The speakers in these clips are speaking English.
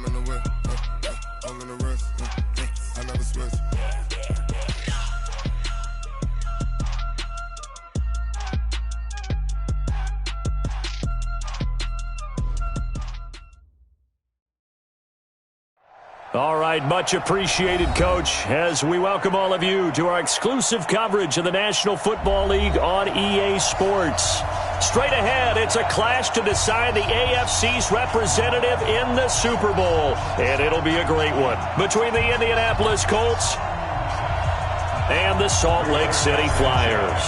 I'm in the whip, I'm in the wrist, I never switch. All right, much appreciated, Coach, as we welcome all of you to our exclusive coverage of the National Football League on EA Sports. Straight ahead, it's a clash to decide the AFC's representative in the Super Bowl, and it'll be a great one between the Indianapolis Colts and the Salt Lake City Flyers.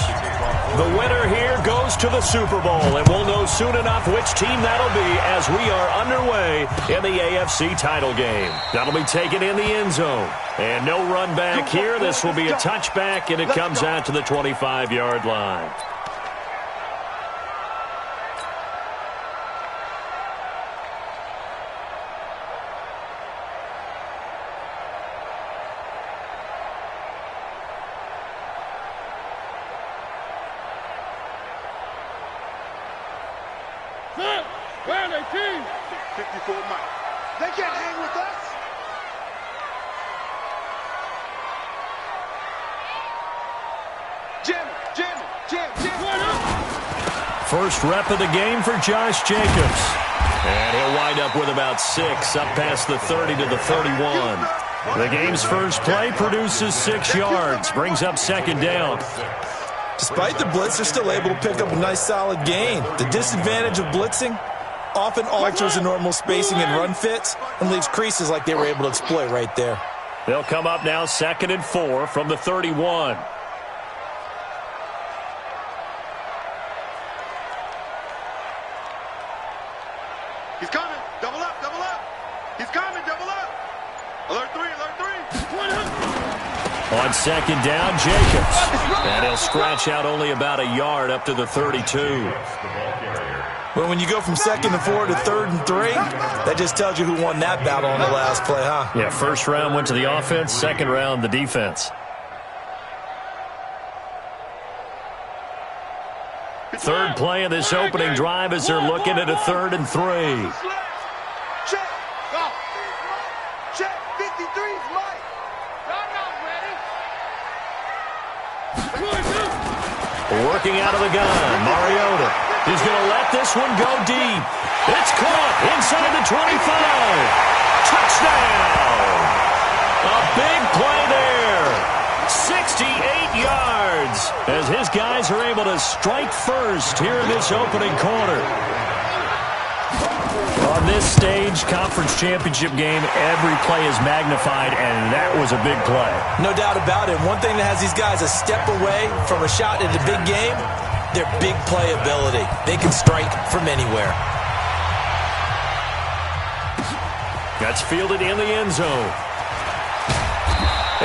The winner here goes to the Super Bowl, and we'll know soon enough which team that'll be as we are underway in the AFC title game. That'll be taken in the end zone. And no run back here. This will be a touchback, and it comes out to the 25-yard line. Where are they, team? 54 Mike. They can't hang with us. Jim. First rep of the game for Josh Jacobs. And he'll wind up with about 6, up past the 30 to the 31. The game's first play produces 6 yards, brings up second down. Despite the blitz, they're still able to pick up a nice solid gain. The disadvantage of blitzing often alters the normal spacing and run fits and leaves creases like they were able to exploit right there. They'll come up now 2nd and 4 from the 31. He's coming. Double up. He's coming. Double up. Alert 3. On second down, Jacobs. And he'll scratch out only about a yard up to the 32. Well, when you go from 2nd and 4 to 3rd and 3, that just tells you who won that battle on the last play, huh? Yeah, first round went to the offense, second round the defense. Third play of this opening drive as they're looking at a 3rd and 3. Check. 53's Mike. Working out of the gun, Mariota is going to let this one go deep. It's caught inside the 25. Touchdown! A big play there. 68 yards as his guys are able to strike first here in this opening quarter. On this stage, conference championship game, every play is magnified, and that was a big play. No doubt about it. One thing that has these guys a step away from a shot in the big game, their big play ability. They can strike from anywhere. That's fielded in the end zone.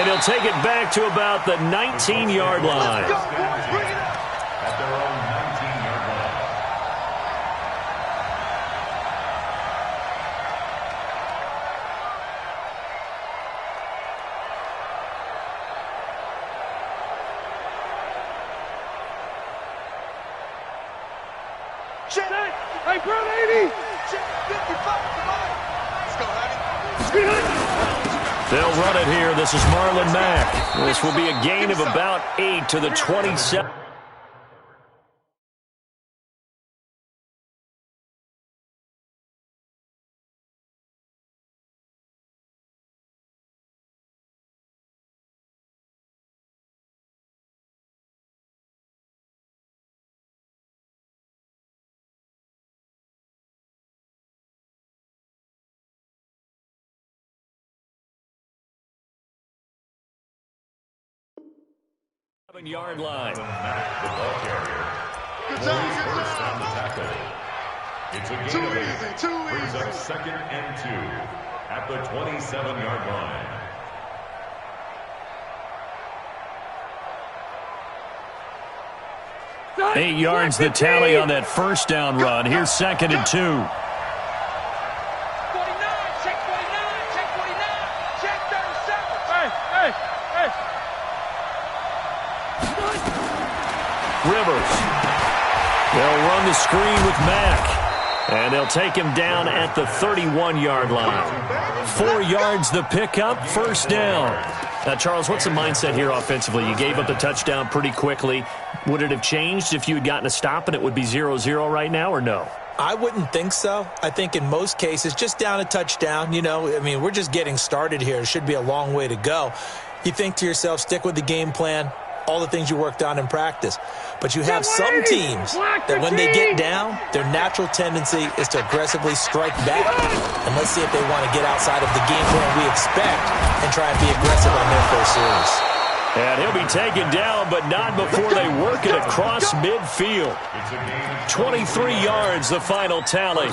And he'll take it back to about the 19-yard line. Let's go, boys. Bring it up. At their own 19-yard line. Check. Hey, Brown 80. Check. 55 to Mike. Let's go, honey. They'll run it here. This is Marlon Mack. This will be a gain of about 8 to the 27. Yard line. The ball carrier. Good job. First down tackle. It's a gain of 8. Too Brings easy. up 2nd and 2 at the 27-yard line. 8 yards the tally on that first down run. Here's 2nd and 2. 49. Check 49. Check 49. Check 37. Hey. Rivers. They'll run the screen with Mack. And they'll take him down at the 31-yard line. 4 yards the pickup, first down. Now, Charles, what's the mindset here offensively? You gave up the touchdown pretty quickly. Would it have changed if you had gotten a stop and it would be 0-0 right now, or no? I wouldn't think so. I think in most cases, just down a touchdown, we're just getting started here. It should be a long way to go. You think to yourself, stick with the game plan, all the things you worked on in practice. But you have some teams that when they get down, their natural tendency is to aggressively strike back. And let's see if they want to get outside of the game plan we expect and try and be aggressive on their first series. And he'll be taken down, but not before they work it across midfield. 23 yards, the final tally.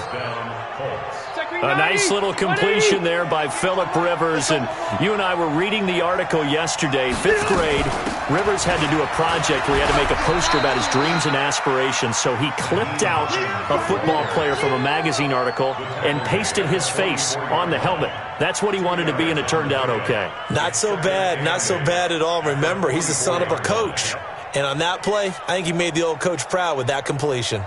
A nice little completion there by Phillip Rivers. And you and I were reading the article yesterday, 5th grade. Rivers had to do a project where he had to make a poster about his dreams and aspirations. So he clipped out a football player from a magazine article and pasted his face on the helmet. That's what he wanted to be, and it turned out okay. Not so bad at all. Remember, he's the son of a coach. And on that play, I think he made the old coach proud with that completion.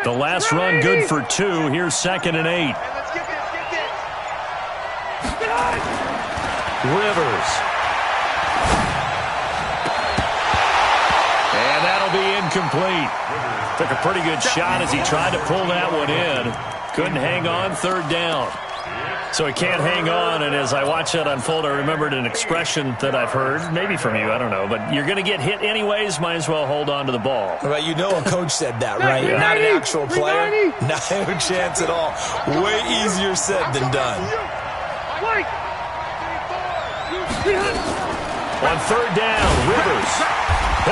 The last run good for 2. Here's 2nd and 8. Rivers. And that'll be incomplete. Took a pretty good shot as he tried to pull that one in. Couldn't hang on, 3rd down. So he can't hang on, and as I watch that unfold, I remembered an expression that I've heard, maybe from you, I don't know, but you're going to get hit anyways, might as well hold on to the ball. Right, a coach said that, right? Yeah. Not an actual player. Not a chance at all. Way easier said than done. On 3rd down, Rivers.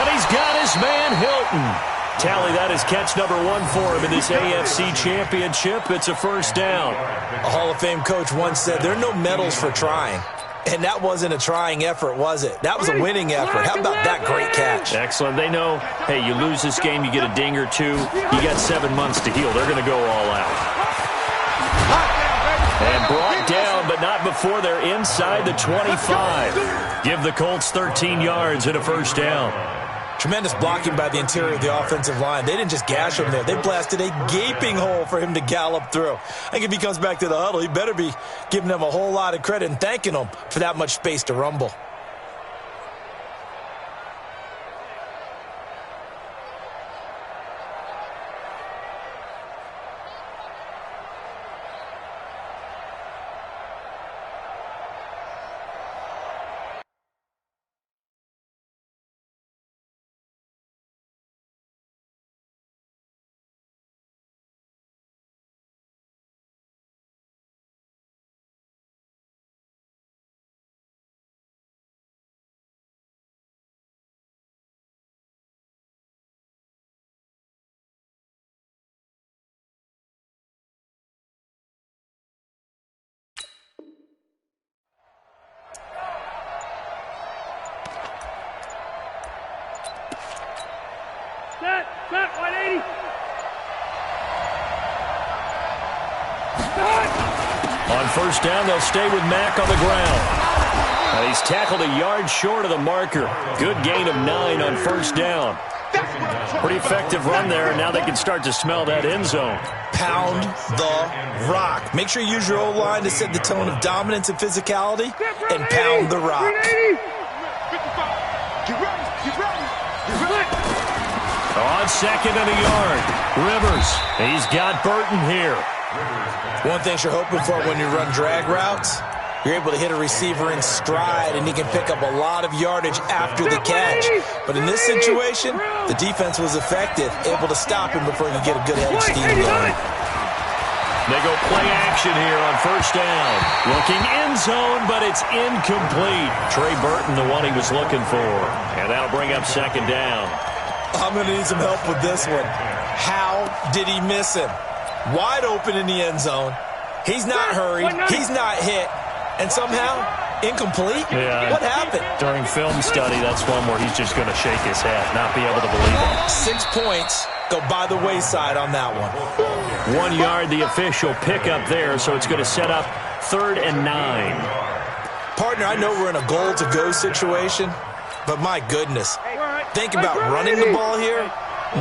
And he's got his man, Hilton. Tally, that is catch number 1 for him in this AFC Championship. It's a first down. A Hall of Fame coach once said, there are no medals for trying. And that wasn't a trying effort, was it? That was a winning effort. How about that great catch? Excellent. They know, hey, you lose this game, you get a ding or 2. You got 7 months to heal. They're going to go all out. And brought down, but not before they're inside the 25. Give the Colts 13 yards and a first down. Tremendous blocking by the interior of the offensive line. They didn't just gash him there. They blasted a gaping hole for him to gallop through. I think if he comes back to the huddle, he better be giving them a whole lot of credit and thanking them for that much space to rumble. Set, 180. On first down, they'll stay with Mack on the ground. He's tackled a yard short of the marker. Good gain of 9 on first down. Pretty effective run there, and now they can start to smell that end zone. Pound the rock. Make sure you use your O-line to set the tone of dominance and physicality, and pound the rock. On 2nd and a yard, Rivers. He's got Burton here. One thing you're hoping for when you run drag routes, you're able to hit a receiver in stride, and he can pick up a lot of yardage after the catch. But in this situation, the defense was effective, able to stop him before he could get a good head of steam going. They go play action here on first down. Looking end zone, but it's incomplete. Trey Burton, the one he was looking for. And that'll bring up 2nd down. I'm going to need some help with this one. How did he miss him? Wide open in the end zone. He's not hurried. He's not hit. And somehow, incomplete? Yeah. What happened? during film study, that's one where he's just going to shake his head, not be able to believe it. 6 points go by the wayside on that one. 1 yard, the official pickup there, so it's going to set up 3rd and 9. Partner, I know we're in a goal-to-go situation, but my goodness, think about running the ball here.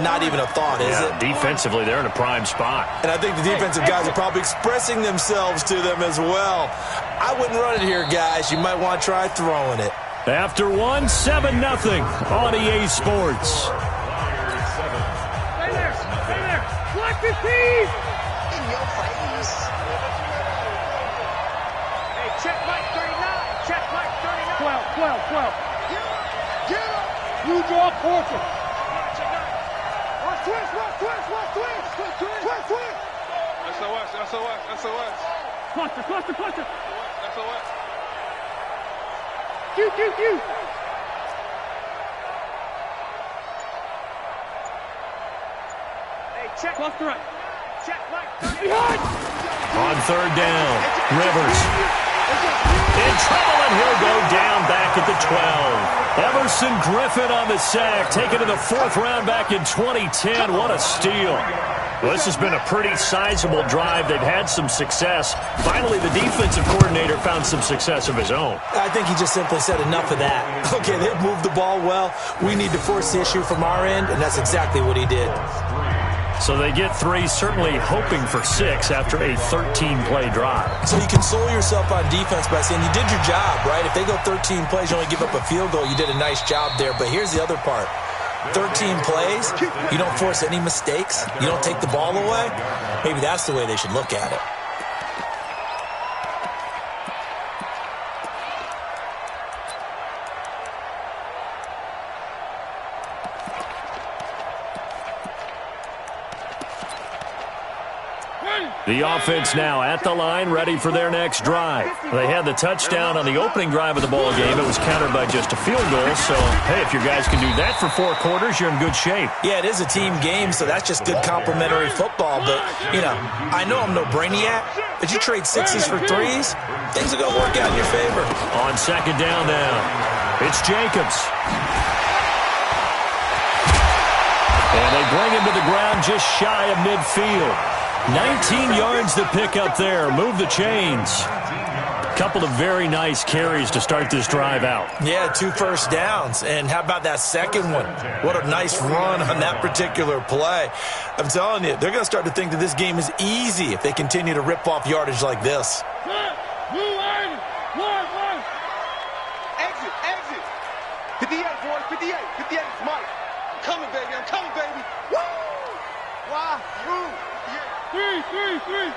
Not even a thought, is it? Defensively, they're in a prime spot. And I think the defensive guys are probably expressing themselves to them as well. I wouldn't run it here, guys. You might want to try throwing it. After 1, 7-0 on EA Sports. Stay there. Block the team. In your face. Hey, check Mike 39. Check Mike 39. 12. Get him! You draw portrait. Twist! SOS. Cluster. SOS. Q. Hey, check. Cluster right. Check Mike 39. On 3rd down, Rivers in trouble, and he'll go down back at the 12. Emerson Griffin on the sack, taken to the 4th round back in 2010. What a steal. Well, this has been a pretty sizable drive. They've had some success. Finally, the defensive coordinator found some success of his own. I think he just simply said enough of that. Okay, they've moved the ball well. We need to force the issue from our end, and that's exactly what he did. So they get 3, certainly hoping for 6 after a 13-play drive. So you console yourself on defense by saying you did your job, right? If they go 13 plays, you only give up a field goal, you did a nice job there. But here's the other part. 13 plays, you don't force any mistakes, you don't take the ball away. Maybe that's the way they should look at it. The offense now at the line, ready for their next drive. They had the touchdown on the opening drive of the ball game. It was countered by just a field goal. So, hey, if your guys can do that for 4 quarters, you're in good shape. Yeah, it is a team game, so that's just good complimentary football. But, you know, I know I'm no brainiac, but you trade 6s for 3s, things are going to work out in your favor. On 2nd down now, it's Jacobs. And they bring him to the ground just shy of midfield. 19 yards to pick up there. Move the chains. Couple of very nice carries to start this drive out. Yeah, 2 first downs. And how about that second one? What a nice run on that particular play. I'm telling you, they're going to start to think that this game is easy if they continue to rip off yardage like this. Exit. 58, boys. 58 is Mike. I'm coming, baby. Woo! Why? Three.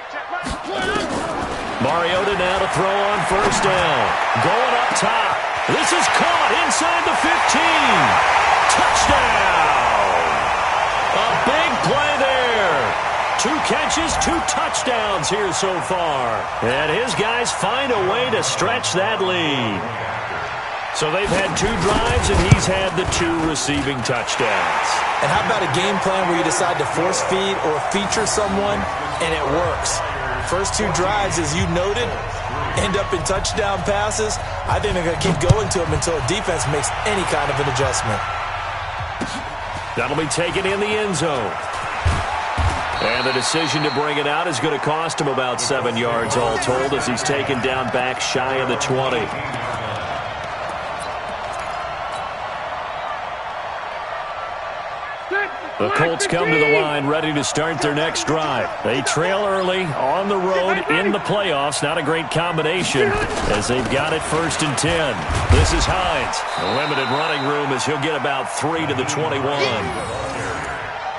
Check Mike. Mariota now to throw on 1st down. Going up top. This is caught inside the 15. Touchdown! A big play there. 2 catches, 2 touchdowns here so far. And his guys find a way to stretch that lead. So they've had 2 drives, and he's had the 2 receiving touchdowns. And how about a game plan where you decide to force feed or feature someone, and it works? First 2 drives, as you noted, end up in touchdown passes. I think they're going to keep going to them until a defense makes any kind of an adjustment. That'll be taken in the end zone. And the decision to bring it out is going to cost him about 7 yards all told as he's taken down back shy of the 20. The Colts come to the line ready to start their next drive. They trail early on the road in the playoffs. Not a great combination as they've got it 1st and 10. This is Hines. A limited running room as he'll get about 3 to the 21.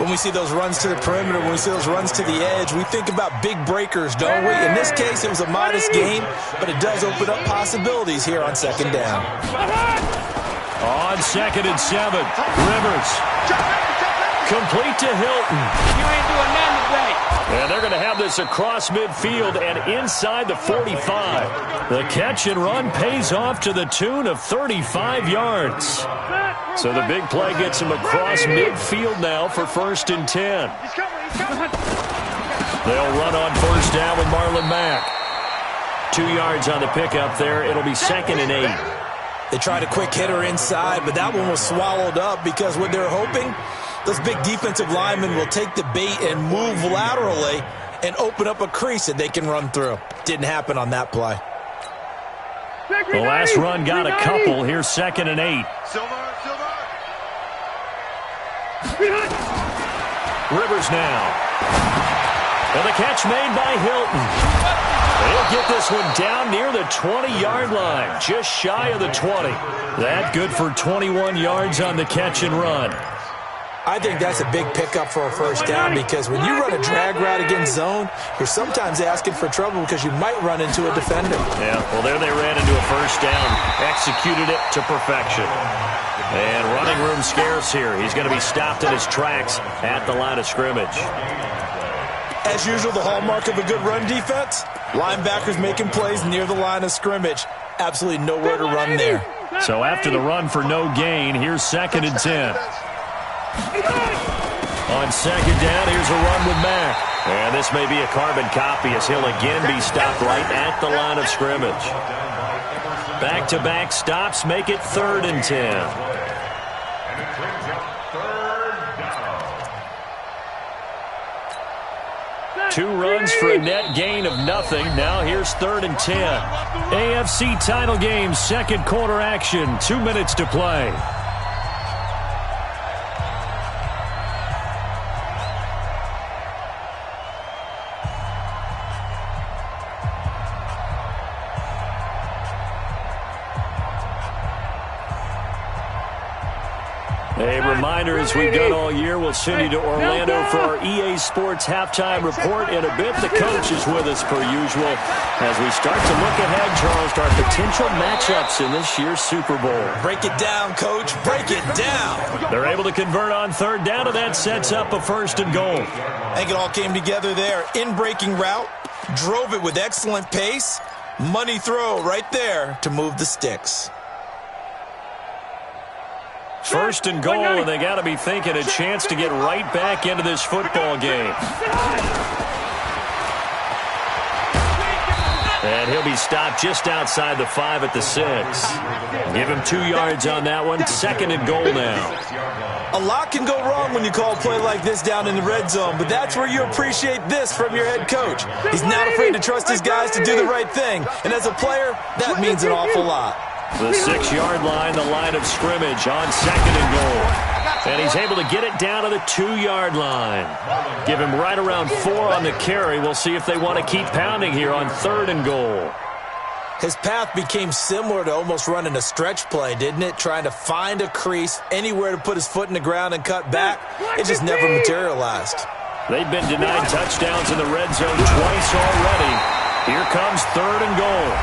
When we see those runs to the perimeter, when we see those runs to the edge, we think about big breakers, don't we? In this case, it was a modest gain, but it does open up possibilities here on 2nd down. On 2nd and 7, Rivers. Complete to Hilton. You ain't doing nothing today. And they're going to have this across midfield and inside the 45. The catch and run pays off to the tune of 35 yards. So the big play gets him across midfield now for 1st and 10. They'll run on 1st down with Marlon Mack. 2 yards on the pickup there. It'll be 2nd and 8. They tried a quick hitter inside, but that one was swallowed up because what they're hoping, those big defensive linemen will take the bait and move laterally and open up a crease that they can run through. Didn't happen on that play. The last run got a couple. Here's 2nd and 8. Rivers now. And the catch made by Hilton. They'll get this one down near the 20-yard line, just shy of the 20. That good for 21 yards on the catch and run. I think that's a big pickup for a first down because when you run a drag route against zone, you're sometimes asking for trouble because you might run into a defender. Yeah, well, there they ran into a first down, executed it to perfection. And running room scarce here. He's going to be stopped in his tracks at the line of scrimmage. As usual, the hallmark of a good run defense, linebackers making plays near the line of scrimmage. Absolutely nowhere to run there. So after the run for no gain, here's 2nd and 10. On 2nd down, here's a run with Mack. And this may be a carbon copy as he'll again be stopped right at the line of scrimmage. Back-to-back stops make it 3rd and 10. 2 runs for a net gain of nothing. Now here's 3rd and 10. AFC title game, 2nd quarter action. 2 minutes to play. A reminder, as we've done all year, we'll send you to Orlando for our EA Sports halftime report in a bit. The coach is with us per usual as we start to look ahead, Charles, to our potential matchups in this year's Super Bowl. Break it down, Coach. Break it down. They're able to convert on 3rd down, and that sets up a 1st and goal. I think it all came together there. In-breaking route, drove it with excellent pace. Money throw right there to move the sticks. 1st and goal, and they got to be thinking a chance to get right back into this football game. And he'll be stopped just outside the 5 at the 6. Give him 2 yards on that one. 2nd and goal now. A lot can go wrong when you call a play like this down in the red zone, but that's where you appreciate this from your head coach. He's not afraid to trust his guys to do the right thing, and as a player, that means an awful lot. The 6-yard line, the line of scrimmage on 2nd and goal. And he's able to get it down to the 2-yard line. Give him right around 4 on the carry. We'll see if they want to keep pounding here on 3rd and goal. His path became similar to almost running a stretch play, didn't it? Trying to find a crease, anywhere to put his foot in the ground and cut back. It just never materialized. They've been denied touchdowns in the red zone twice already. Here comes 3rd and goal.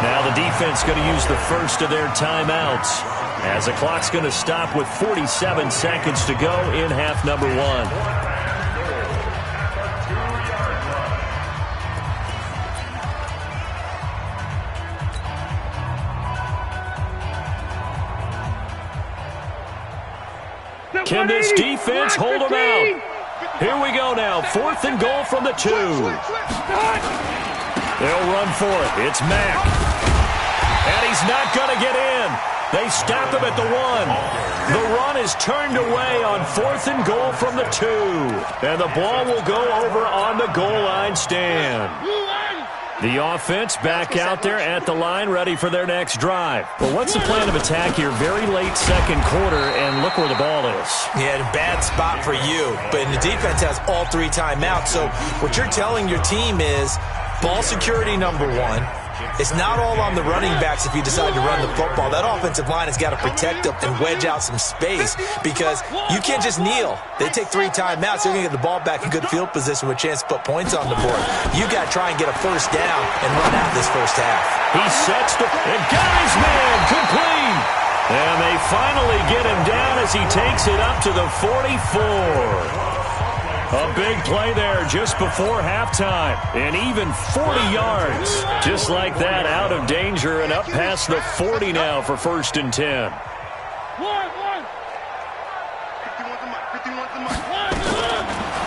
Now the defense going to use the first of their timeouts as the clock's going to stop with 47 seconds to go in half number 1. Can this defense hold them out? Here we go now. 4th and goal from the 2. They'll run for it. It's Mack. And he's not going to get in. They stop him at the 1. The run is turned away on 4th and goal from the 2. And the ball will go over on the goal line stand. The offense back out there at the line, ready for their next drive. Well, what's the plan of attack here? Very late 2nd quarter, and look where the ball is. Yeah, a bad spot for you. But the defense has all 3 timeouts. So what you're telling your team is ball security number 1. It's not all on the running backs if you decide to run the football. That offensive line has got to protect them and wedge out some space because you can't just kneel. They take 3 timeouts. They're going to get the ball back in good field position with a chance to put points on the board. You got to try and get a 1st down and run out this first half. He sets the and got his man complete. And they finally get him down as he takes it up to the 44. A big play there just before halftime. And even 40 yards. Just like that, out of danger and up past the 40 now for 1st and 10.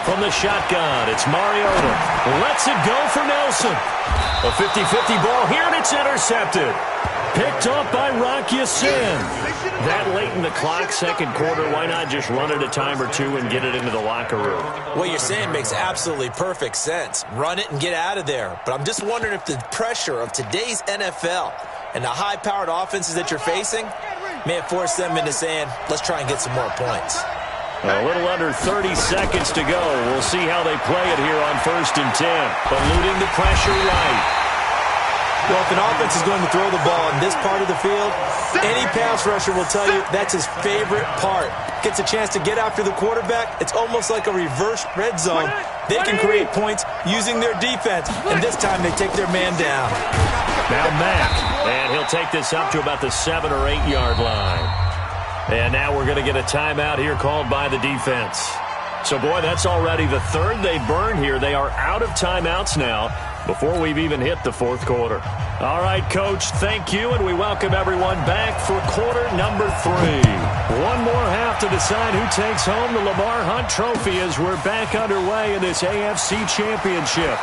From the shotgun, it's Mariota. Lets it go for Nelson. A 50-50 ball here, and it's intercepted. Picked up by Sin. That late in the clock, second quarter, why not just run it a time or two and get it into the locker room? What you're saying makes absolutely perfect sense. Run it and get out of there. But I'm just wondering if the pressure of today's NFL and the high-powered offenses that you're facing may have forced them into saying, let's try and get some more points. A little under 30 seconds to go. We'll see how they play it here on 1st and 10. Eluding the pressure right. Well, if an offense is going to throw the ball in this part of the field, any pass rusher will tell you that's his favorite part. Gets a chance to get after the quarterback. It's almost like a reverse red zone. They can create points using their defense, and this time they take their man down. Now Mack, and he'll take this up to about the 7 or 8 yard line. And now we're going to get a timeout here called by the defense. So, boy, that's already the third they burn here. They are out of timeouts now before we've even hit the fourth quarter. All right, Coach, thank you, and we welcome everyone back for quarter number 3. One more half to decide who takes home the Lamar Hunt Trophy as we're back underway in this AFC Championship.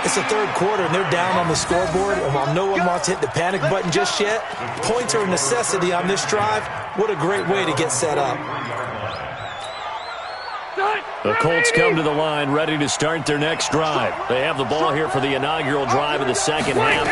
It's the third quarter, and they're down on the scoreboard. And while no one wants to hit the panic button just yet, points are a necessity on this drive. What a great way to get set up. The Colts come to the line ready to start their next drive. They have the ball here for the inaugural drive of the second half.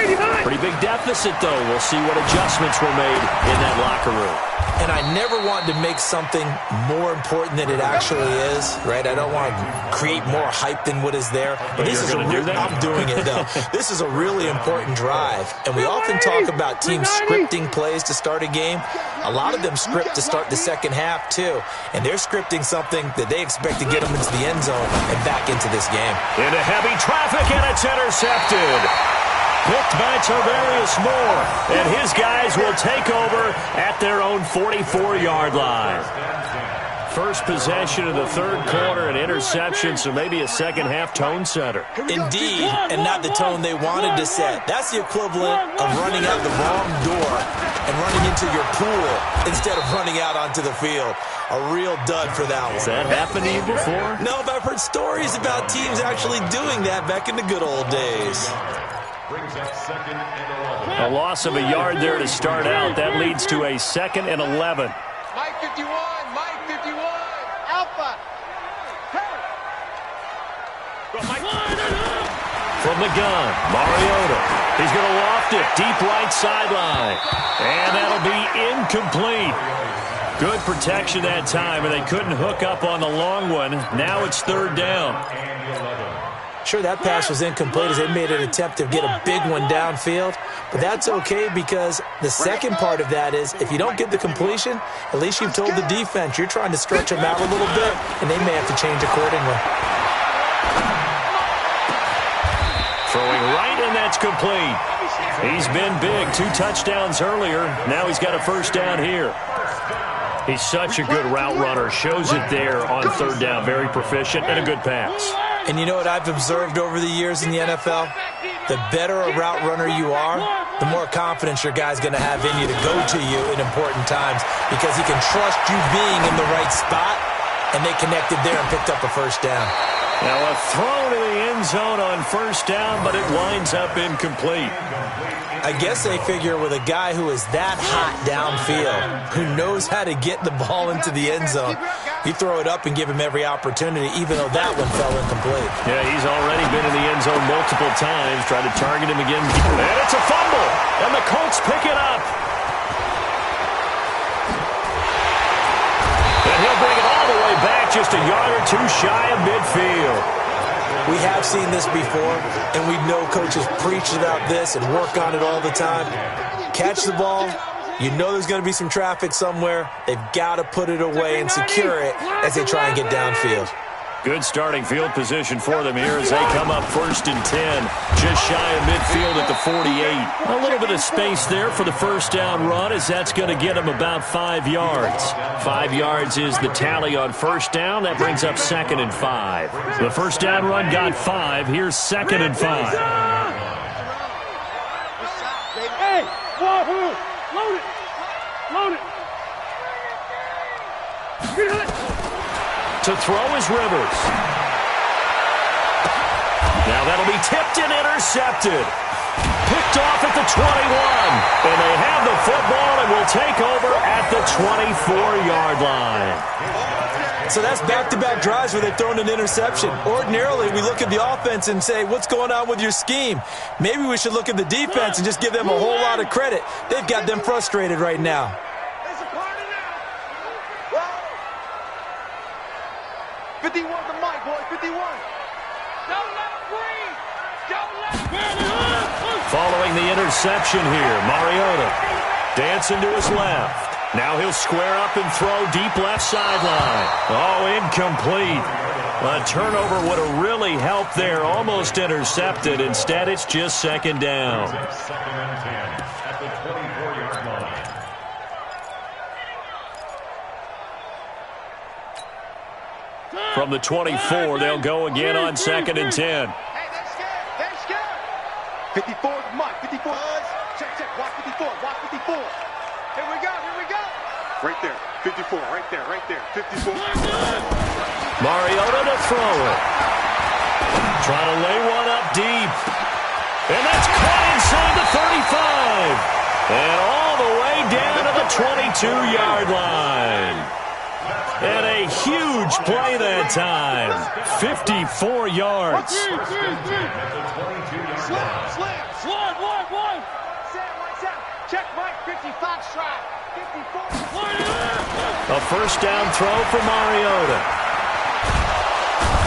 Pretty big deficit, though. We'll see what adjustments were made in that locker room. And I never want to make something more important than it actually is, right? I don't want to create more hype than what is there. But this is I'm doing it, though. This is a really important drive. And we often talk about teams scripting plays to start a game. A lot of them script to start the second half, too. And they're scripting something that they expect to get them into the end zone and back into this game. Into heavy traffic, and it's intercepted. Picked by Tavarius Moore, and his guys will take over at their own 44-yard line. First possession of the third quarter, an interception, so maybe a second-half tone setter. Indeed, and not the tone they wanted to set. That's the equivalent of running out the wrong door and running into your pool instead of running out onto the field. A real dud for that one. Has that happened to you before? No, but I've heard stories about teams actually doing that back in the good old days. A loss of a yard there to start out. That leads to a 2nd and 11. Mike 51, Mike 51. Alpha. From the gun, Mariota. He's going to loft it deep right sideline. And that'll be incomplete. Good protection that time, and they couldn't hook up on the long one. Now it's 3rd down. Sure, that pass was incomplete as they made an attempt to get a big one downfield. But that's okay because the second part of that is if you don't get the completion, at least you've told the defense you're trying to stretch them out a little bit, and they may have to change accordingly. Throwing right, and that's complete. He's been big. 2 touchdowns earlier. Now he's got a first down here. He's such a good route runner. Shows it there on 3rd down. Very proficient and a good pass. And you know what I've observed over the years in the NFL? The better a route runner you are, the more confidence your guy's going to have in you to go to you in important times because he can trust you being in the right spot, and they connected there and picked up a first down. Now a throw to the end zone on 1st down, but it winds up incomplete. I guess they figure with a guy who is that hot downfield, who knows how to get the ball into the end zone, you throw it up and give him every opportunity, even though that one fell incomplete. Yeah, he's already been in the end zone multiple times. Try to target him again. And it's a fumble, and the Colts pick it up. And he'll bring it all the way back, just a yard or 2 shy of midfield. We have seen this before, and we know coaches preach about this and work on it all the time. Catch the ball. You know there's going to be some traffic somewhere. They've got to put it away and secure it as they try and get downfield. Good starting field position for them here as they come up 1st and 10. Just shy of midfield at the 48. A little bit of space there for the first down run as that's going to get them about 5 yards. 5 yards is the tally on 1st down. That brings up 2nd and 5. The first down run got 5. Here's 2nd and 5. Hey, Wahoo! Load it! Load it! To throw is Rivers. Now that'll be tipped and intercepted. Picked off at the 21. And they have the football and will take over at the 24-yard line. So that's back-to-back drives where they've thrown an interception. Ordinarily, we look at the offense and say, what's going on with your scheme? Maybe we should look at the defense and just give them a whole lot of credit. They've got them frustrated right now. It's a party now. 51 to Mike, boys. 51. Don't let him breathe. Don't let him breathe. Following the interception here, Mariota dancing to his left. Now he'll square up and throw deep left sideline. Oh, incomplete. A turnover would have really helped there. Almost intercepted. Instead, it's just second down. Second and 10 at the 24-yard line. From the 24, they'll go again on second and 10. Hey, they're scared. They're scared. 54 is Mike. 54. Check. Watch 54. Watch 54. Here we go. Right there. 54. Right there. 54. Mariota to throw it. Trying to lay one up deep. And that's caught inside the 35. And all the way down to the 22-yard line. And a huge play that time. 54 yards. Slide. Sam. Check Mike. 50 Foxtrot. 54. A first down throw for Mariota.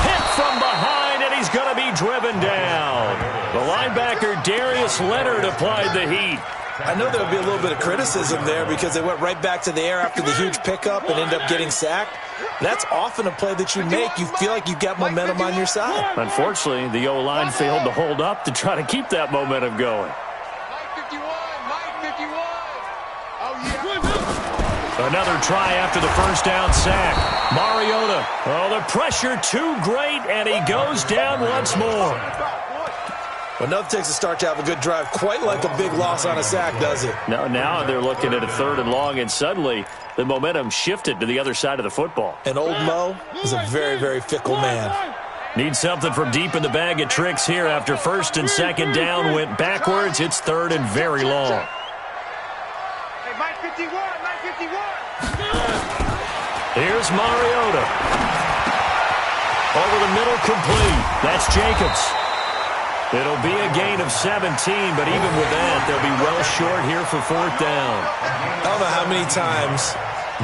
Hit from behind, and he's going to be driven down. The linebacker, Darius Leonard, applied the heat. I know there would be a little bit of criticism there because they went right back to the air after the huge pickup and ended up getting sacked. That's often a play that you make. You feel like you've got momentum on your side. Unfortunately, the O-line failed to hold up to try to keep that momentum going. Mike 51. Oh, yeah. Another try after the first down sack. Mariota. Oh, the pressure too great, and he goes down once more. Well, nothing takes a start to have a good drive quite like a big loss on a sack, does it? Now they're looking at a third and long, and suddenly the momentum shifted to the other side of the football. And old Mo is a very, very fickle man. Need something from deep in the bag of tricks here after first and second down went backwards. It's third and very long. Hey, Mike 51. Here's Mariota. Over the middle, complete. That's Jacobs. It'll be a gain of 17, but even with that, they'll be well short here for fourth down. I don't know how many times,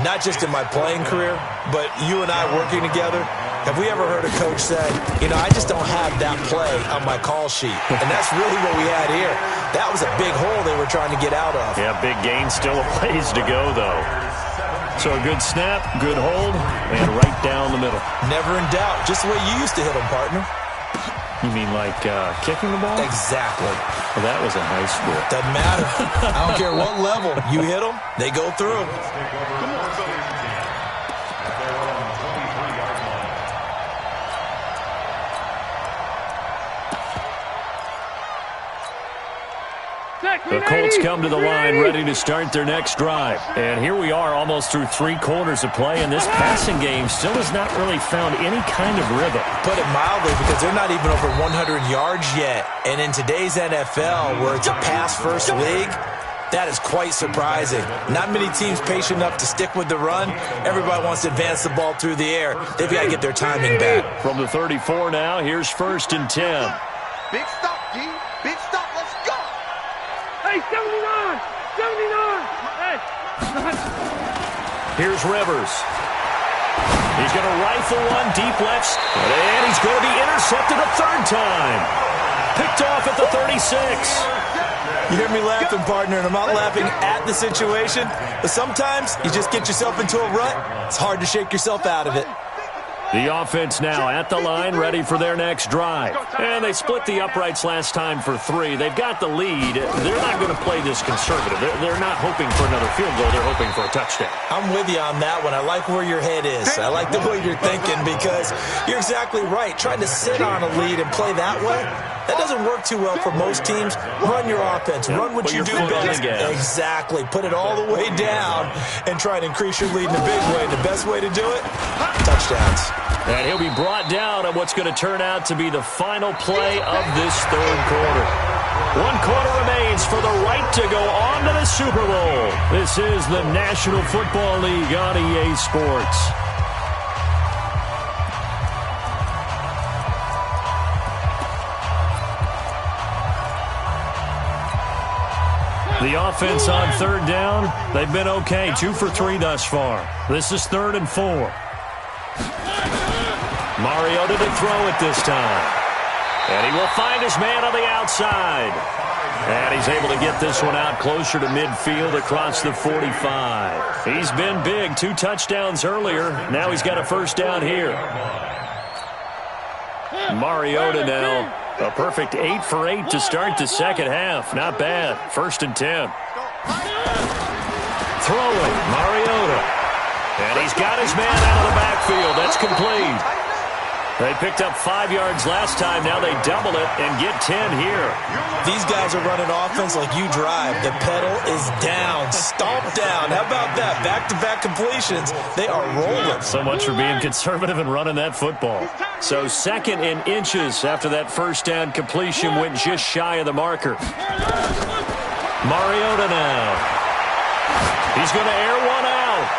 not just in my playing career, but you and I working together, have we ever heard a coach say, I just don't have that play on my call sheet. And that's really what we had here. That was a big hole they were trying to get out of. Yeah, big gain, still a ways to go, though. So a good snap, good hold, and right down the middle. Never in doubt. Just the way you used to hit them, partner. You mean like kicking the ball? Exactly. Well, that was in high school. Doesn't matter. I don't care what level. You hit them, they go through. Come on, Philly. The Colts come to the line ready to start their next drive. And here we are almost through 3 quarters of play, and this passing game still has not really found any kind of rhythm. Put it mildly, because they're not even over 100 yards yet. And in today's NFL, where it's a pass-first league, that is quite surprising. Not many teams patient enough to stick with the run. Everybody wants to advance the ball through the air. They've got to get their timing back. From the 34 now, here's first and 10. Big stop, G. Big stop. Let's go. Hey, 79. Hey. Here's Rivers. He's going to rifle one deep left, and he's going to be intercepted a third time. Picked off at the 36. You hear me laughing, partner, and I'm not laughing at the situation, but sometimes you just get yourself into a rut. It's hard to shake yourself out of it. The offense now at the line, ready for their next drive. And they split the uprights last time for 3. They've got the lead. They're not going to play this conservative. They're not hoping for another field goal. They're hoping for a touchdown. I'm with you on that one. I like where your head is. I like the way you're thinking, because you're exactly right. Trying to sit on a lead and play that way, that doesn't work too well for most teams. Run your offense. Run what you do best. Exactly. Put it all the way down and try and increase your lead in a big way. The best way to do it, touchdowns. And he'll be brought down on what's going to turn out to be the final play of this third quarter. 1 quarter remains for the right to go on to the Super Bowl. This is the National Football League on EA Sports. The offense on third down, they've been okay. 2 for 3 thus far. This is 3rd and 4. Mariota to throw it this time. And he will find his man on the outside. And he's able to get this one out closer to midfield across the 45. He's been big. 2 touchdowns earlier. Now he's got a first down here. Mariota now. A perfect 8 for 8 to start the second half. Not bad. 1st and 10. Throwing, Mariota. And he's got his man out of the backfield. That's complete. They picked up 5 yards last time. Now they double it and get 10 here. These guys are running offense like you drive. The pedal is down. Stomp down. How about that? Back-to-back completions. They are rolling. So much for being conservative and running that football. So 2nd and inches after that first down completion went just shy of the marker. Mariota now. He's going to air one out.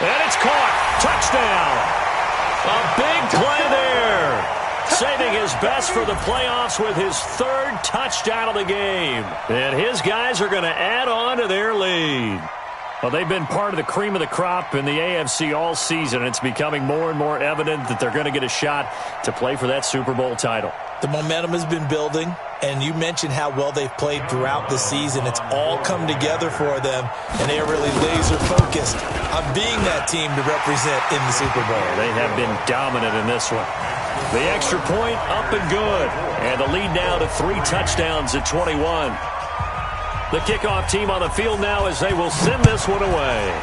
And it's caught. Touchdown. A big play there. Saving his best for the playoffs with his 3rd touchdown of the game. And his guys are going to add on to their lead. Well, they've been part of the cream of the crop in the AFC all season. It's becoming more and more evident that they're going to get a shot to play for that Super Bowl title. The momentum has been building, and you mentioned how well they've played throughout the season. It's all come together for them, and they are really laser-focused on being that team to represent in the Super Bowl. They have been dominant in this one. The extra point up and good, and the lead now to 3 touchdowns at 21. The kickoff team on the field now as they will send this one away.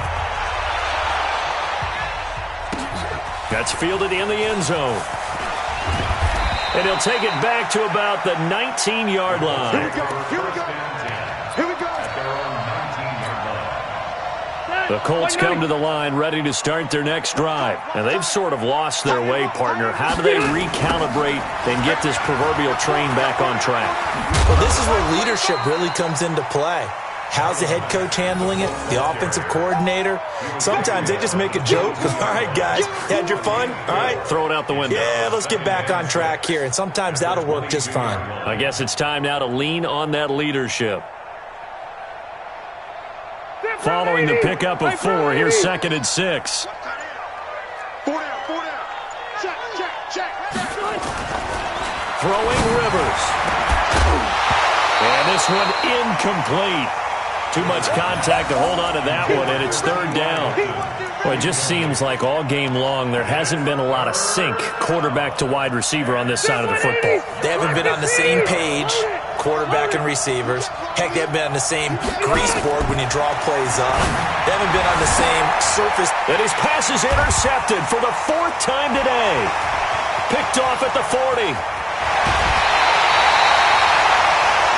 That's fielded in the end zone. And he'll take it back to about the 19-yard line. Here we go. Here we go. Here we go. The Colts come to the line ready to start their next drive. And they've sort of lost their way, partner. How do they recalibrate and get this proverbial train back on track? Well, this is where leadership really comes into play. How's the head coach handling it? The offensive coordinator? Sometimes they just make a joke. All right, guys, had your fun? All right. Throw it out the window. Yeah, let's get back on track here. And sometimes that'll work just fine. I guess it's time now to lean on that leadership. Following the pickup of 4, here's 2nd and 6. 4 down, 4 down. Check. Throwing Rivers. And this one incomplete. Too much contact to hold on to that one, and it's 3rd down. Well, it just seems like all game long there hasn't been a lot of sync quarterback to wide receiver on this side of the football. They haven't been on the same page, quarterback and receivers. Heck, they haven't been on the same grease board when you draw plays up. They haven't been on the same surface. And his pass is intercepted for the 4th time today. Picked off at the 40.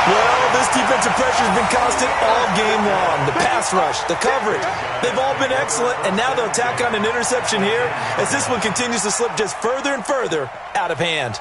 Well, this defensive pressure has been constant all game long. The pass rush, the coverage, they've all been excellent, and now they'll tack on an interception here as this one continues to slip just further and further out of hand.